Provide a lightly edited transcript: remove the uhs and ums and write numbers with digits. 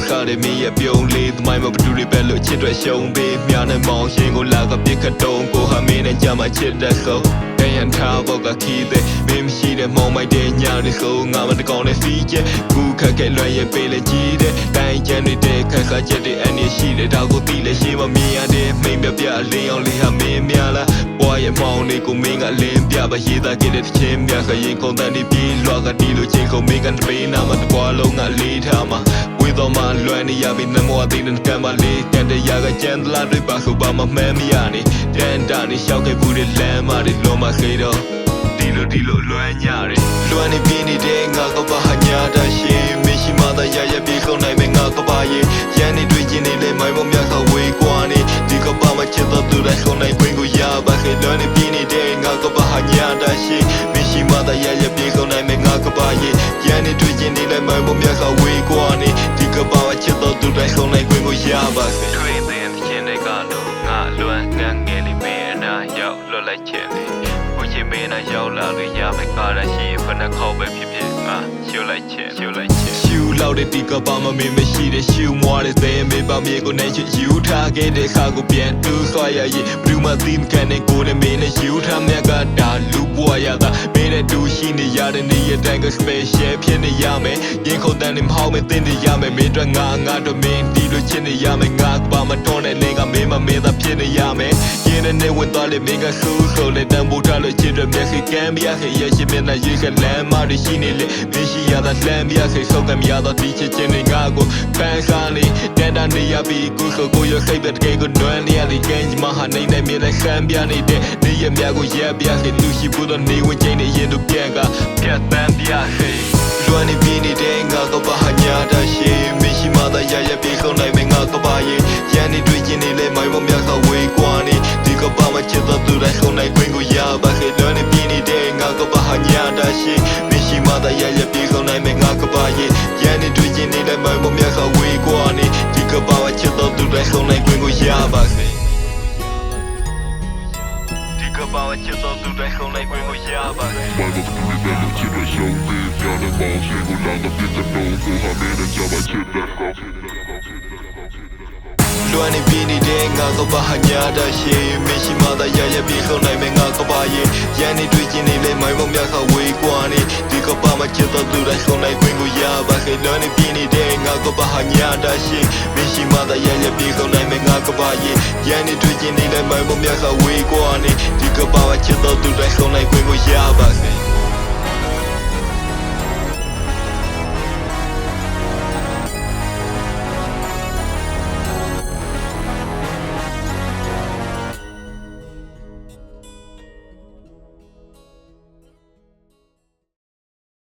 ခါတဲ့မင်းရဲ့ပြုံးလေးသမိုင်းမှာဘသူတွေပဲလို့ချစ်တွေ့ရှုံးပေးမြားနဲ့မောင်ရှင်ကိုလာကပြစ်ခတ်တုံးကိုဟာမင်းနဲ့ကြမှာချစ်တဲ့ဆုံးกันยันท้าบอกกับขี้เตะไม่มีชีแต่มองไม่ได้ยาวในโซ่งามันตะกอนในฟีเจกูแค่แค่ลอยยังไปเลยจีเดแต่ยันในเด็กแค่ขาเจ็ดเดอันนี้ชีแต่ดาวกูตีเลยชีมามีอะไรไม่แบบเปียเลี้ยงเลยหาไม่มีอะไรว่ายังมองในกูไม่กันเลี้ยงเปียไปยีตาเกิดที่เชื่อมยาขยิงคนแต่ในปีลวกกันดีรู้จริงเขาไม่กันไปน้ำมันตะกอนลงอ่ะลีทามาวิตอมาลอยในยาบินน้ำมัวตีนันกันมาลีกันแต่ยาก็เจนลาด้วยปากเขาบ้ามาแม่ไม่ยานี่แดนด่านนี่ชาวแค่พูดได้แรงมาได้ลงมาเคยดอဒီလိုလွမ်းညတယ်လွမ်းနေပြင်းနေတဲ့ငါကဘာဟာညာတာရှိမရှိမသာရရပြေခုံနိုင်မယ်ငါကဘာရဲ့ရန်နေတွေ့ချင်းနေလေမိုင်းမမြတ်ခဝေးကွာနေဒီကဘာမချစ်တော့သူတိုင်းခုံနိုင်ခွင့်ကိုရပါခေလွမ်းနေပြင်းနေတဲ့ငါကဘာဟာညာတာရှိမရှိမသာရရပြေခုံနိုင်မယ်ငါကဘာရဲ့ရန်နေတွေ့ချင်းနေလေမိုင်းမမြတ်ခဝေးကွာနေဒီကဘာမချစ်တော့သူတိုင်းခုံနိုင်ခွင့်ကိုရပါခေထွေးတဲ့ချင်းတွေကတော့ငါလွမ်းငန်းငယ်လေးမင်းအနာရောက်လွတ်လိုက်ချင်တယ်ချင်းမင်းနဲ့ရောက်လာလို့ရမယ်ကားရရှိဖနခေါပဲဖြစ်ဖြစ်ငါရှုလိုက်ချင်ရှူလောက်တဲ့ဒီကဘာမမင်းမရှိတဲ့ရှူမွားတဲ့သဲမေးပါမြေကိုနိုင်ချယူထားခဲ့တဲ့ခါကိုပြန်တူးဆွာရည်ဘလူးမသီးမကန်တဲ့ကိုနဲ့မင်းနဲ့ယူထားမြတ်ကဒါလူပွားရတာမင်းနဲ့တူရှိနေရတဲ့နေ့ရက်တိုင်းက special ဖြစ်နေရမယ်ရင်ခုန်တန်းနေမဟောင်းမသိနေရမယ်မင်းတို့ငါတို့မင်းဒီလိုချစ်နေရမယ်ငါဘာမတော်တဲ့လင်းကမင်းမမင်းသာဖြစ်နေရမယ်ရင်နဲ့ဝင်သွားလေမင်းကဆူဆိုလေတန်ဖိုးထားလို့ချစ်တဲ့မျက်စိကမ်းပြခဲ့ရရှိမျက်နှာရေးကလမ်းမတွေရှိနေလေမရှိရတာလှမ်းပြခဲ့ဆောက်ကမြာတော့ဒီချစ်ချင်းတွေငါကိုဖန်ဆားနေတန်တာနေရပြီးကိုဆိုကိုရခိတ်တဲ့ကေကိုနွမ်းနေရလေကင်းမဟာနိုင်နိုင်မြဲတဲ့ခံပြနေတဲ့နေရမြကိုရပြခဲ့သူရှိဖို့တော့နေဝင်ချင်းနေရင်တို့ပြန်ကပြတ်တန်းပြခဲ့လွမ်းနေပြနေတဲ့ငါကဘာဟာညာတာရှိမရှိမသာရရပြေခုံနိုင်မယ်ငါကဘာရဲ့ရန်နေတွေ့ချင်းနေလေမိုင်းမမြခဝေးကွာနေဒီကဘာမချစ်တော့သူတိုင်းခုံနိုင်ခွင့်ကိုရပါခဲ့လွမ်းနေပြနေတဲ့ငါကဘာဟာညာတာရှိမရှိမသာရရပြေခုံနိုင်မယ်ငါကဘာရဲ့ရန်နေတွေ့ချင်းနေလေမိုင်းမမြခဝေးကွာနေဒီကဘာမချစ်တော့သူတိုင်းခုံနိုင်ခွင့်ကိုရပါခဲ့ဘာဝချစ်တော့သူတိုင်းခုံလိုက်ခွင့်ကိုရပါမယ်။ဘာလို့သူတွေပဲချစ်လို့ရှုံးပြီးပြောင်းနေမောင်းရှင်ကိုလာတော့ပြစ်တဲ့တော့ကိုဟာမင်းနဲ့ကြပါချစ်တဲ့ကောလွမ်းနေပြနေတဲ့ငါကဘာဟာညာတာရှိမရှိမသာရရပြေခုံနိုင်မယ်ငါကဘာရဲ့ရန်နေတွေ့ချင်းနေလေမိုင်းမမြခဝေးကွာနေဒီကဘာမချစ်တော့သူတိုင်းခုံနိုင်ခွင့်ကိုရပါခဲ့လွမ်းနေပြနေတဲ့ငါကဘာဟာညာတာရှိမရှိမသာရရပြေခုံနိုင်မယ်ငါကဘာရဲ့ရန်နေတွေ့ချင်းနေလေမိုင်းမမြခဝေးကွာနေဒီကဘာမချစ်တော့သူတိုင်းခုံနိုင်ခွင့်ကိုရပါခဲ့